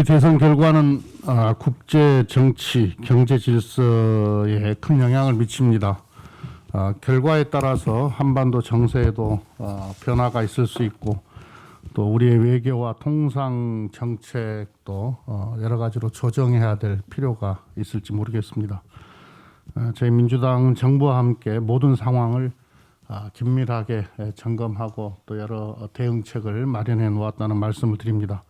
이 대선 결과는 국제 정치, 경제 질서에 큰 영향을 미칩니다. 결과에 따라서 한반도 정세에도 변화가 있을 수 있고 또 우리의 외교와 통상 정책도 여러 가지로 조정해야 될 필요가 있을지 모르겠습니다. 저희 민주당은 정부와 함께 모든 상황을 긴밀하게 점검하고 또 여러 대응책을 마련해 놓았다는 말씀을 드립니다.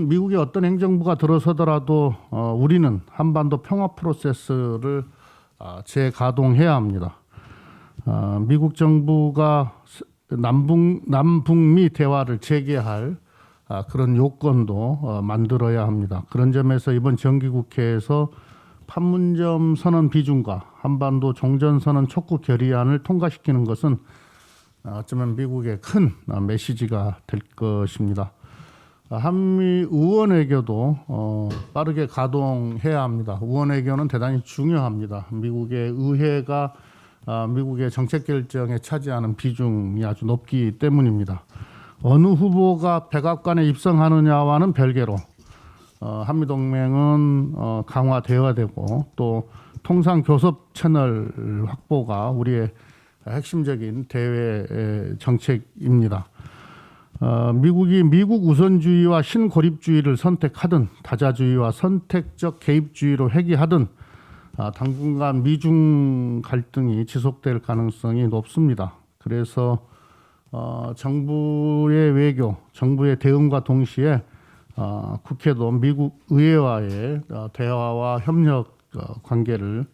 미국의 어떤 행정부가 들어서더라도 우리는 한반도 평화 프로세스를 재가동해야 합니다. 미국 정부가 남북미 대화를 재개할 그런 요건도 만들어야 합니다. 그런 점에서 이번 정기국회에서 판문점 선언 비준과 한반도 종전선언 촉구 결의안을 통과시키는 것은 어쩌면 미국의 큰 메시지가 될 것입니다. 한미 의원 외교도 빠르게 가동해야 합니다. 의원 외교는 대단히 중요합니다. 미국의 의회가 미국의 정책 결정에 차지하는 비중이 아주 높기 때문입니다. 어느 후보가 백악관에 입성하느냐와는 별개로 한미 동맹은 강화되어야 되고 또 통상 교섭 채널 확보가 우리의 핵심적인 대외 정책입니다. 미국이 미국 우선주의와 신고립주의를 선택하든 다자주의와 선택적 개입주의로 회귀하든 당분간 미중 갈등이 지속될 가능성이 높습니다. 그래서 정부의 외교, 정부의 대응과 동시에 국회도 미국 의회와의 대화와 협력 관계를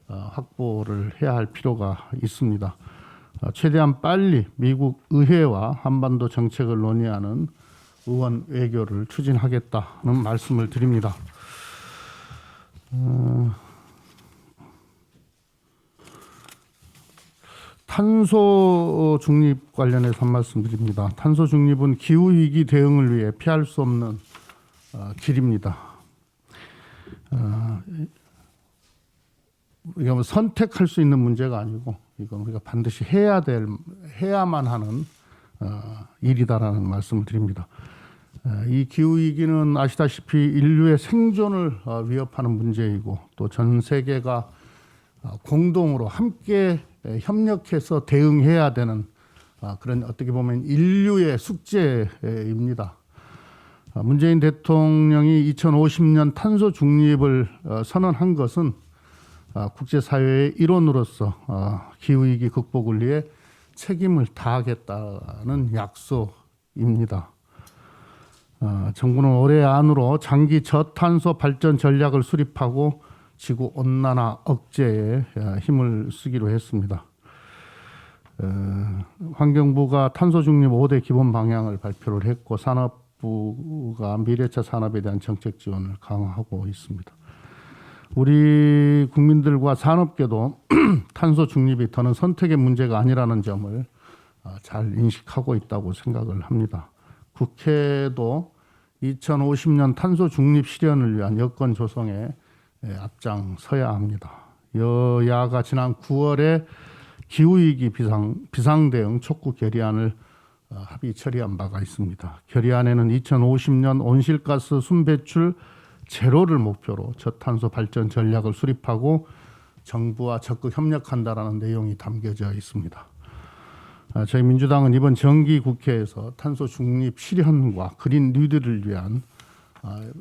확보를 해야 할 필요가 있습니다. 최대한 빨리 미국 의회와 한반도 정책을 논의하는 의원 외교를 추진하겠다는 말씀을 드립니다. 탄소 중립 관련해서 한 말씀 드립니다. 탄소 중립은 기후위기 대응을 위해 피할 수 없는 길입니다. 이거 뭐 선택할 수 있는 문제가 아니고 이건 우리가 반드시 해야만 하는 일이다라는 말씀을 드립니다. 이 기후위기는 아시다시피 인류의 생존을 위협하는 문제이고 또 전 세계가 공동으로 함께 협력해서 대응해야 되는 그런 어떻게 보면 인류의 숙제입니다. 문재인 대통령이 2050년 탄소 중립을 선언한 것은 국제사회의 일원으로서 기후위기 극복을 위해 책임을 다하겠다는 약속입니다. 정부는 올해 안으로 장기 저탄소 발전 전략을 수립하고 지구 온난화 억제에 힘을 쓰기로 했습니다. 환경부가 탄소 중립 5대 기본 방향을 발표를 했고 산업부가 미래차 산업에 대한 정책 지원을 강화하고 있습니다. 우리 국민들과 산업계도 탄소 중립이 더는 선택의 문제가 아니라는 점을 잘 인식하고 있다고 생각을 합니다. 국회도 2050년 탄소 중립 실현을 위한 여건 조성에 앞장서야 합니다. 여야가 지난 9월에 기후위기 비상대응 촉구 결의안을 합의 처리한 바가 있습니다. 결의안에는 2050년 온실가스 순배출 제로를 목표로 저탄소 발전 전략을 수립하고 정부와 적극 협력한다라는 내용이 담겨져 있습니다. 저희 민주당은 이번 정기국회에서 탄소 중립 실현과 그린 뉴딜을 위한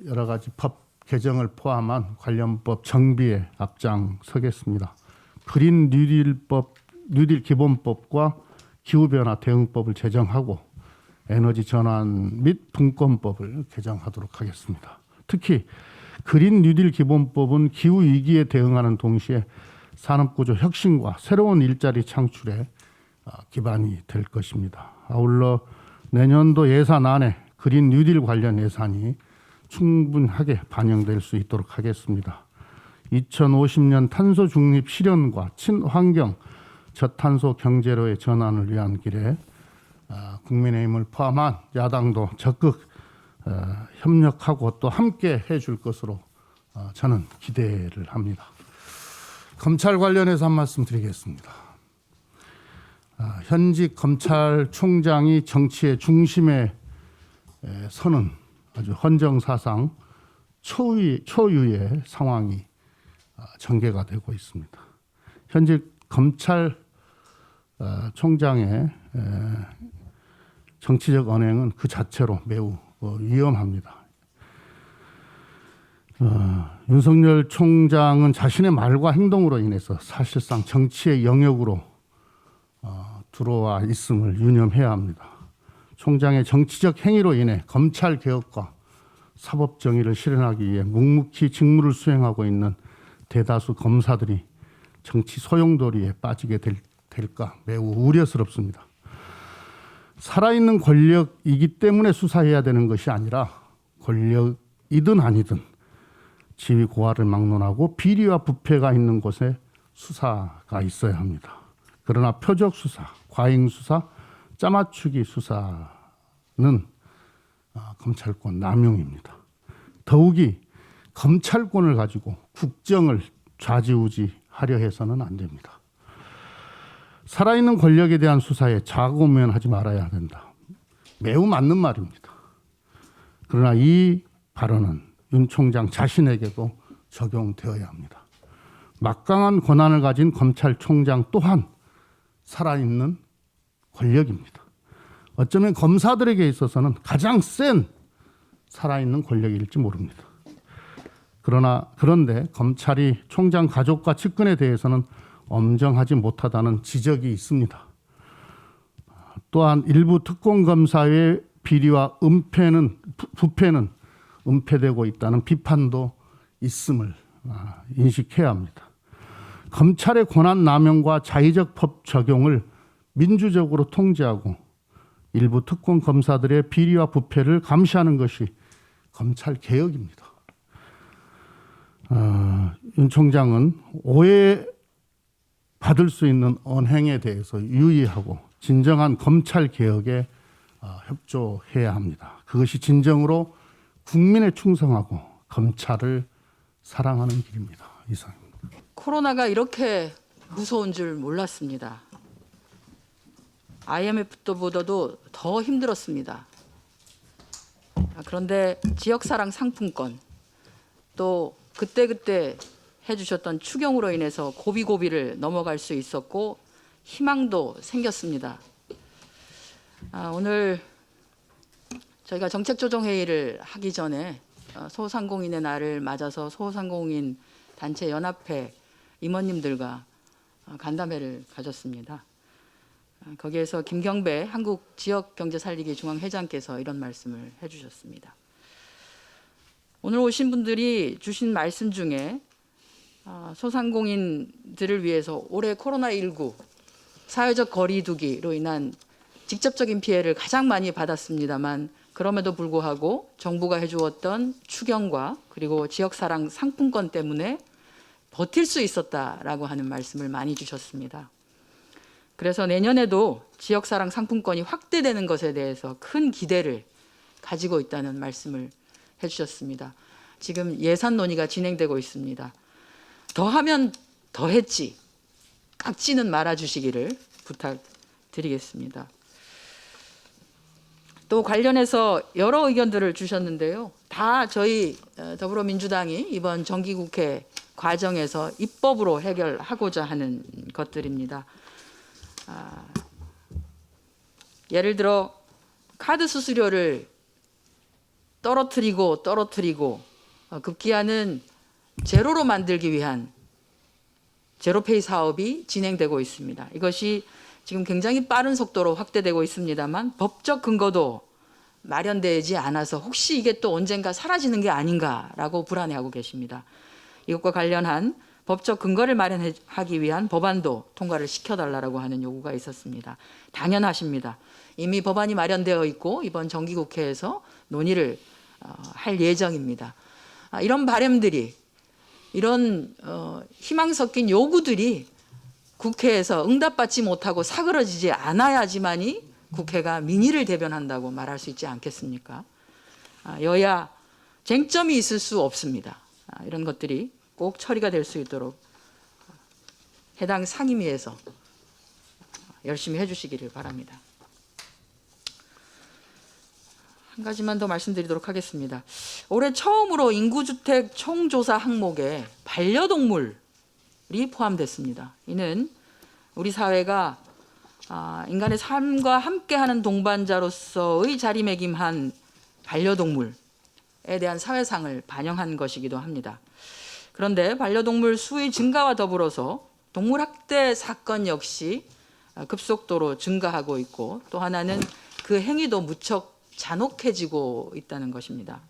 여러 가지 법 개정을 포함한 관련 법 정비에 앞장서겠습니다. 그린 뉴딜 기본법과 기후변화 대응법을 제정하고 에너지 전환 및 분권법을 개정하도록 하겠습니다. 특히 그린 뉴딜 기본법은 기후 위기에 대응하는 동시에 산업구조 혁신과 새로운 일자리 창출에 기반이 될 것입니다. 아울러 내년도 예산안에 그린 뉴딜 관련 예산이 충분하게 반영될 수 있도록 하겠습니다. 2050년 탄소 중립 실현과 친환경 저탄소 경제로의 전환을 위한 길에 국민의힘을 포함한 야당도 적극 협력하고 또 함께 해줄 것으로 저는 기대를 합니다. 검찰 관련해서 한 말씀 드리겠습니다. 현직 검찰총장이 정치의 중심에 서는 아주 헌정사상 초유의 상황이 전개가 되고 있습니다. 현직 검찰총장의 정치적 언행은 그 자체로 매우 위험합니다. 윤석열 총장은 자신의 말과 행동으로 인해서 사실상 정치의 영역으로 들어와 있음을 유념해야 합니다. 총장의 정치적 행위로 인해 검찰 개혁과 사법 정의를 실현하기 위해 묵묵히 직무를 수행하고 있는 대다수 검사들이 정치 소용돌이에 빠지게 될까 매우 우려스럽습니다. 살아있는 권력이기 때문에 수사해야 되는 것이 아니라 권력이든 아니든 지위 고하를 막론하고 비리와 부패가 있는 곳에 수사가 있어야 합니다. 그러나 표적 수사, 과잉 수사, 짜맞추기 수사는 검찰권 남용입니다. 더욱이 검찰권을 가지고 국정을 좌지우지하려 해서는 안 됩니다. 살아있는 권력에 대한 수사에 자고면하지 말아야 된다. 매우 맞는 말입니다. 그러나 이 발언은 윤 총장 자신에게도 적용되어야 합니다. 막강한 권한을 가진 검찰총장 또한 살아있는 권력입니다. 어쩌면 검사들에게 있어서는 가장 센 살아있는 권력일지 모릅니다. 그런데 검찰이 총장 가족과 측근에 대해서는 엄정하지 못하다는 지적이 있습니다. 또한 일부 특공검사의 비리와 부패는 은폐되고 있다는 비판도 있음을 인식해야 합니다. 검찰의 권한 남용과 자의적 법 적용을 민주적으로 통제하고 일부 특권 검사들의 비리와 부패를 감시하는 것이 검찰 개혁입니다. 윤 총장은 오해받을 수 있는 언행에 대해서 유의하고 진정한 검찰 개혁에 협조해야 합니다. 그것이 진정으로 국민에 충성하고 검찰을 사랑하는 길입니다. 이상입니다. 코로나가 이렇게 무서운 줄 몰랐습니다. IMF 때보다도 더 힘들었습니다. 그런데 지역사랑 상품권 또 그때그때 해주셨던 추경으로 인해서 고비고비를 넘어갈 수 있었고 희망도 생겼습니다. 오늘 저희가 정책조정회의를 하기 전에 소상공인의 날을 맞아서 소상공인 단체 연합회 임원님들과 간담회를 가졌습니다. 거기에서 김경배 한국지역경제살리기 중앙회장께서 이런 말씀을 해주셨습니다. 오늘 오신 분들이 주신 말씀 중에 소상공인들을 위해서 올해 코로나19 사회적 거리두기로 인한 직접적인 피해를 가장 많이 받았습니다만 그럼에도 불구하고 정부가 해주었던 추경과 그리고 지역사랑 상품권 때문에 버틸 수 있었다라고 하는 말씀을 많이 주셨습니다. 그래서 내년에도 지역사랑 상품권이 확대되는 것에 대해서 큰 기대를 가지고 있다는 말씀을 해주셨습니다. 지금 예산 논의가 진행되고 있습니다. 더하면 더했지 깎지는 말아주시기를 부탁드리겠습니다. 또 관련해서 여러 의견들을 주셨는데요. 다 저희 더불어민주당이 이번 정기국회 과정에서 입법으로 해결하고자 하는 것들입니다. 예를 들어 카드 수수료를 떨어뜨리고 급기야는 제로로 만들기 위한 제로페이 사업이 진행되고 있습니다. 이것이 지금 굉장히 빠른 속도로 확대되고 있습니다만 법적 근거도 마련되지 않아서 혹시 이게 또 언젠가 사라지는 게 아닌가라고 불안해하고 계십니다. 이것과 관련한 법적 근거를 마련하기 위한 법안도 통과를 시켜달라고 하는 요구가 있었습니다. 당연하십니다. 이미 법안이 마련되어 있고 이번 정기국회에서 논의를 할 예정입니다. 이런 바람들이 이런 희망 섞인 요구들이 국회에서 응답받지 못하고 사그러지지 않아야지만이 국회가 민의를 대변한다고 말할 수 있지 않겠습니까? 여야 쟁점이 있을 수 없습니다. 이런 것들이 꼭 처리가 될 수 있도록 해당 상임위에서 열심히 해주시기를 바랍니다. 한 가지만 더 말씀드리도록 하겠습니다. 올해 처음으로 인구주택 총조사 항목에 반려동물이 포함됐습니다. 이는 우리 사회가 인간의 삶과 함께하는 동반자로서의 자리매김한 반려동물에 대한 사회상을 반영한 것이기도 합니다. 그런데 반려동물 수의 증가와 더불어서 동물학대 사건 역시 급속도로 증가하고 있고, 또 하나는 그 행위도 무척 잔혹해지고 있다는 것입니다.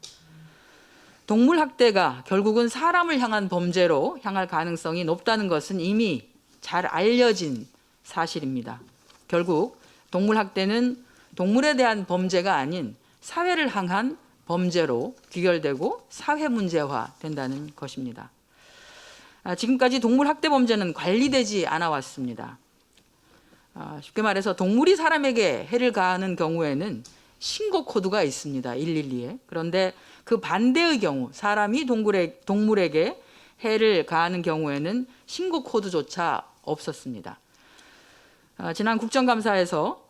동물학대가 결국은 사람을 향한 범죄로 향할 가능성이 높다는 것은 이미 잘 알려진 사실입니다. 결국 동물학대는 동물에 대한 범죄가 아닌 사회를 향한 범죄로 귀결되고 사회문제화 된다는 것입니다. 지금까지 동물학대 범죄는 관리되지 않아 왔습니다. 쉽게 말해서 동물이 사람에게 해를 가하는 경우에는 신고 코드가 있습니다. 112에. 그런데 그 반대의 경우, 사람이 동물에게 해를 가하는 경우에는 신고 코드조차 없었습니다. 지난 국정감사에서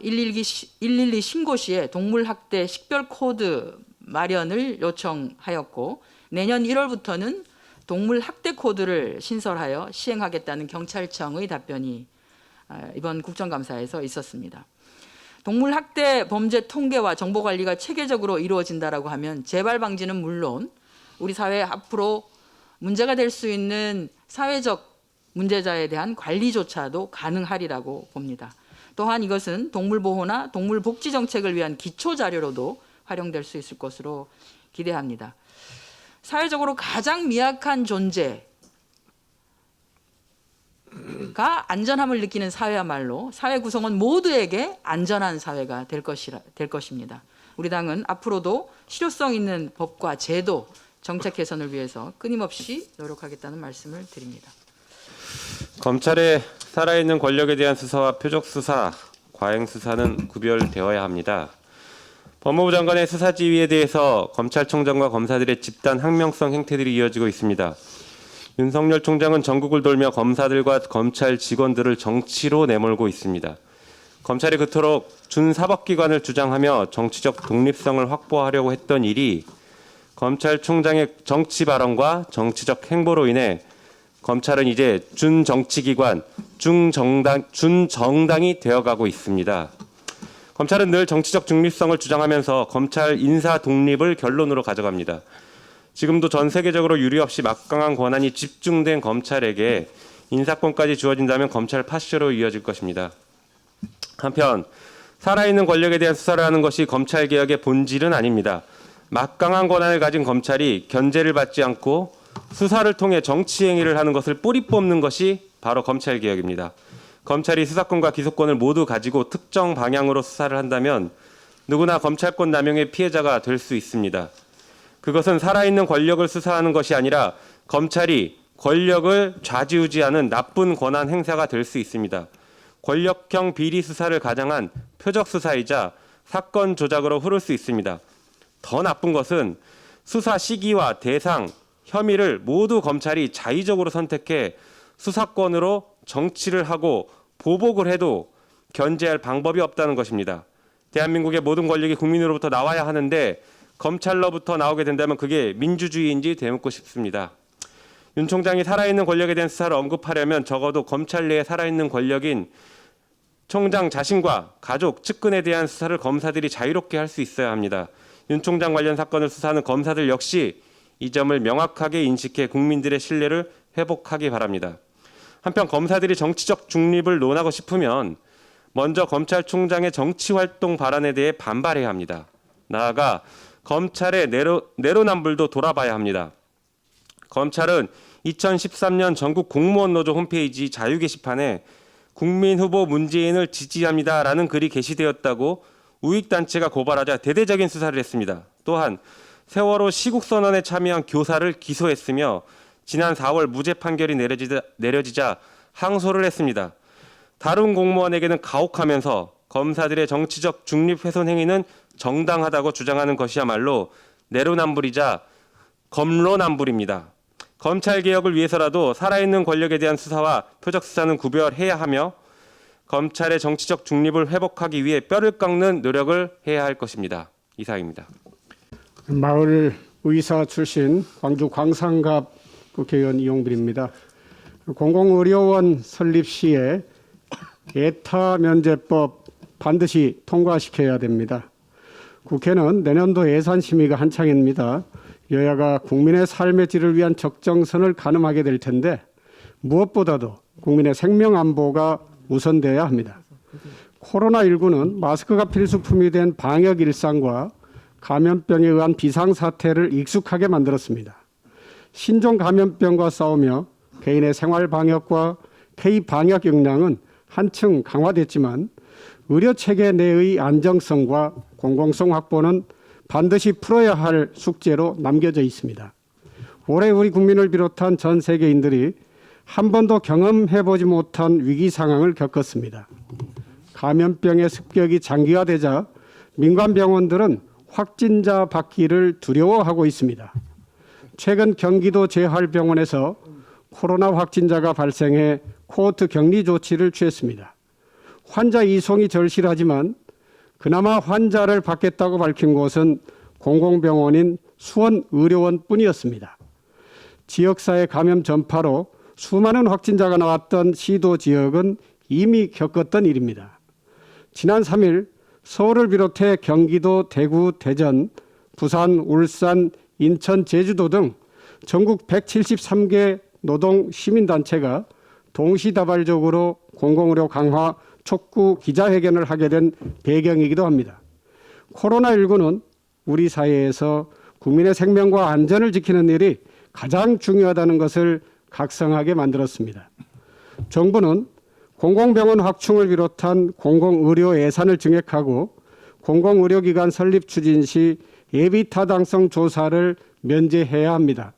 112 신고 시에 동물학대 식별 코드 마련을 요청하였고, 내년 1월부터는 동물학대 코드를 신설하여 시행하겠다는 경찰청의 답변이 이번 국정감사에서 있었습니다. 동물학대 범죄 통계와 정보관리가 체계적으로 이루어진다라고 하면 재발 방지는 물론 우리 사회 앞으로 문제가 될 수 있는 사회적 문제자에 대한 관리조차도 가능하리라고 봅니다. 또한 이것은 동물보호나 동물복지 정책을 위한 기초자료로도 활용될 수 있을 것으로 기대합니다. 사회적으로 가장 미약한 존재가 안전함을 느끼는 사회야말로 사회 구성원 모두에게 안전한 사회가 될 것입니다. 우리 당은 앞으로도 실효성 있는 법과 제도, 정책 개선을 위해서 끊임없이 노력하겠다는 말씀을 드립니다. 검찰의 살아있는 권력에 대한 수사와 표적 수사, 과잉 수사는 구별되어야 합니다. 법무부 장관의 수사 지휘에 대해서 검찰총장과 검사들의 집단 항명성 행태들이 이어지고 있습니다. 윤석열 총장은 전국을 돌며 검사들과 검찰 직원들을 정치로 내몰고 있습니다. 검찰이 그토록 준사법기관을 주장하며 정치적 독립성을 확보하려고 했던 일이 검찰총장의 정치 발언과 정치적 행보로 인해 검찰은 이제 준정치기관, 준정당이 되어가고 있습니다. 검찰은 늘 정치적 중립성을 주장하면서 검찰 인사 독립을 결론으로 가져갑니다. 지금도 전 세계적으로 유례 없이 막강한 권한이 집중된 검찰에게 인사권까지 주어진다면 검찰 파쇼로 이어질 것입니다. 한편 살아있는 권력에 대한 수사를 하는 것이 검찰개혁의 본질은 아닙니다. 막강한 권한을 가진 검찰이 견제를 받지 않고 수사를 통해 정치 행위를 하는 것을 뿌리 뽑는 것이 바로 검찰개혁입니다. 검찰이 수사권과 기소권을 모두 가지고 특정 방향으로 수사를 한다면 누구나 검찰권 남용의 피해자가 될 수 있습니다. 그것은 살아있는 권력을 수사하는 것이 아니라 검찰이 권력을 좌지우지하는 나쁜 권한 행사가 될 수 있습니다. 권력형 비리 수사를 가장한 표적 수사이자 사건 조작으로 흐를 수 있습니다. 더 나쁜 것은 수사 시기와 대상, 혐의를 모두 검찰이 자의적으로 선택해 수사권으로 정치를 하고 보복을 해도 견제할 방법이 없다는 것입니다. 대한민국의 모든 권력이 국민으로부터 나와야 하는데 검찰로부터 나오게 된다면 그게 민주주의인지 되묻고 싶습니다. 윤 총장이 살아있는 권력에 대한 수사를 언급하려면 적어도 검찰 내에 살아있는 권력인 총장 자신과 가족, 측근에 대한 수사를 검사들이 자유롭게 할 수 있어야 합니다. 윤 총장 관련 사건을 수사하는 검사들 역시 이 점을 명확하게 인식해 국민들의 신뢰를 회복하기 바랍니다. 한편 검사들이 정치적 중립을 논하고 싶으면 먼저 검찰총장의 정치활동 발언에 대해 반발해야 합니다. 나아가 검찰의 내로남불도 돌아봐야 합니다. 검찰은 2013년 전국 공무원 노조 홈페이지 자유 게시판에 국민 후보 문재인을 지지합니다라는 글이 게시되었다고 우익단체가 고발하자 대대적인 수사를 했습니다. 또한 세월호 시국선언에 참여한 교사를 기소했으며 지난 4월 무죄 판결이 내려지자 항소를 했습니다. 다른 공무원에게는 가혹하면서 검사들의 정치적 중립 훼손 행위는 정당하다고 주장하는 것이야말로 내로남불이자 검로남불입니다. 검찰개혁을 위해서라도 살아있는 권력에 대한 수사와 표적 수사는 구별해야 하며 검찰의 정치적 중립을 회복하기 위해 뼈를 깎는 노력을 해야 할 것입니다. 이상입니다. 마을 의사 출신 광주 광산갑 국회의원 이용빈입니다. 공공의료원 설립 시에 예타 면제법 반드시 통과시켜야 됩니다. 국회는 내년도 예산 심의가 한창입니다. 여야가 국민의 삶의 질을 위한 적정선을 가늠하게 될 텐데 무엇보다도 국민의 생명 안보가 우선되어야 합니다. 코로나19는 마스크가 필수품이 된 방역 일상과 감염병에 의한 비상사태를 익숙하게 만들었습니다. 신종 감염병과 싸우며 개인의 생활 방역과 K-방역 역량은 한층 강화됐지만 의료체계 내의 안정성과 공공성 확보는 반드시 풀어야 할 숙제로 남겨져 있습니다. 올해 우리 국민을 비롯한 전 세계인들이 한 번도 경험해보지 못한 위기 상황을 겪었습니다. 감염병의 습격이 장기화되자 민간 병원들은 확진자 받기를 두려워하고 있습니다. 최근 경기도 재활병원에서 코로나 확진자가 발생해 코호트 격리 조치를 취했습니다. 환자 이송이 절실하지만 그나마 환자를 받겠다고 밝힌 곳은 공공병원인 수원의료원뿐이었습니다. 지역사회 감염 전파로 수많은 확진자가 나왔던 시도 지역은 이미 겪었던 일입니다. 지난 3일 서울을 비롯해 경기도, 대구, 대전, 부산, 울산, 인천, 제주도 등 전국 173개 노동 시민단체가 동시다발적으로 공공의료 강화 촉구 기자회견을 하게 된 배경이기도 합니다. 코로나19는 우리 사회에서 국민의 생명과 안전을 지키는 일이 가장 중요하다는 것을 각성하게 만들었습니다. 정부는 공공병원 확충을 비롯한 공공의료 예산을 증액하고 공공의료기관 설립 추진 시 예비타당성 조사를 면제해야 합니다.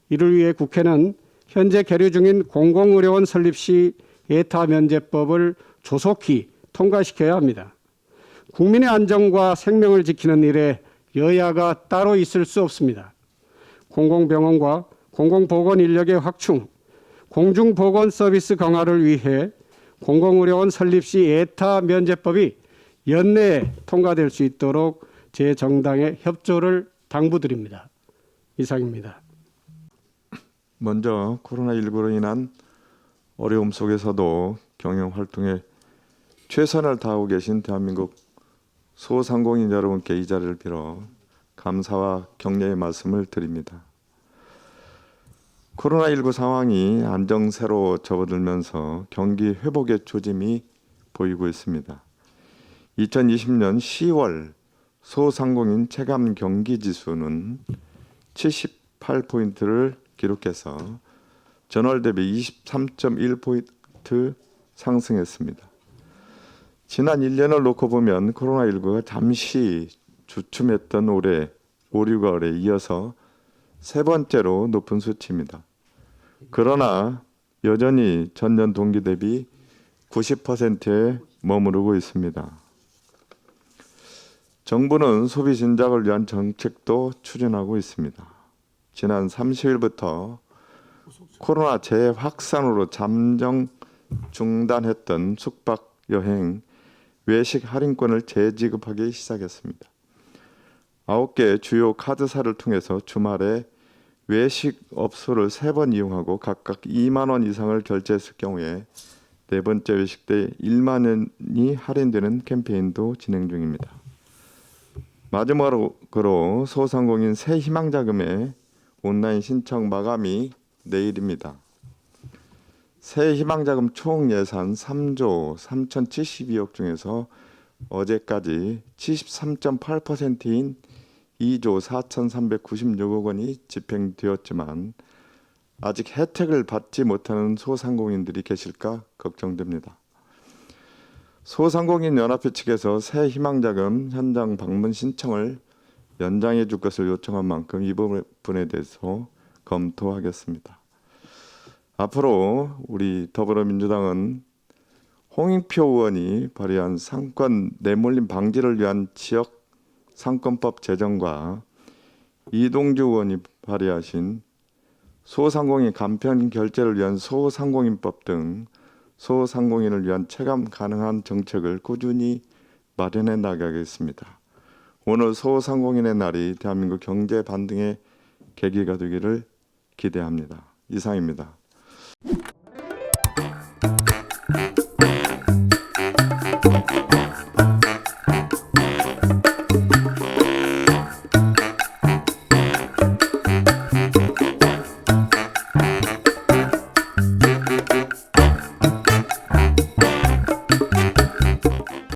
이를 위해 국회는 현재 계류 중인 공공의료원 설립 시 예타 면제법을 조속히 통과시켜야 합니다. 국민의 안전과 생명을 지키는 일에 여야가 따로 있을 수 없습니다. 공공병원과 공공보건 인력의 확충, 공중보건 서비스 강화를 위해 공공의료원 설립 시 예타 면제법이 연내에 통과될 수 있도록 제 정당의 협조를 당부드립니다. 이상입니다. 먼저 코로나19로 인한 어려움 속에서도 경영활동에 최선을 다하고 계신 대한민국 소상공인 여러분께 이 자리를 빌어 감사와 격려의 말씀을 드립니다. 코로나19 상황이 안정세로 접어들면서 경기 회복의 조짐이 보이고 있습니다. 2020년 10월 소상공인 체감 경기 지수는 78포인트를 기록해서 전월 대비 23.1포인트 상승했습니다. 지난 1년을 놓고 보면 코로나19가 잠시 주춤했던 올해 5, 6월에 이어서 세 번째로 높은 수치입니다. 그러나 여전히 전년 동기 대비 90%에 머무르고 있습니다. 정부는 소비 진작을 위한 정책도 추진하고 있습니다. 지난 30일부터 코로나 재확산으로 잠정 중단했던 숙박, 여행, 외식 할인권을 재지급하기 시작했습니다. 9개 주요 카드사를 통해서 주말에 외식 업소를 3번 이용하고 각각 2만 원 이상을 결제했을 경우에 네 번째 외식 때 1만 원이 할인되는 캠페인도 진행 중입니다. 마지막으로 소상공인 새 희망자금의 온라인 신청 마감이 내일입니다. 새 희망자금 총 예산 3조 3,072억 중에서 어제까지 73.8%인 2조 4,396억 원이 집행되었지만 아직 혜택을 받지 못하는 소상공인들이 계실까 걱정됩니다. 소상공인 연합회 측에서 새 희망자금 현장 방문 신청을 연장해 줄 것을 요청한 만큼 이 부분에 대해서 검토하겠습니다. 앞으로 우리 더불어민주당은 홍익표 의원이 발의한 상권 내몰림 방지를 위한 지역 상권법 제정과 이동주 의원이 발의하신 소상공인 간편 결제를 위한 소상공인법 등 소상공인을 위한 체감 가능한 정책을 꾸준히 마련해 나가겠습니다. 오늘 소상공인의 날이 대한민국 경제 반등의 계기가 되기를 기대합니다. 이상입니다.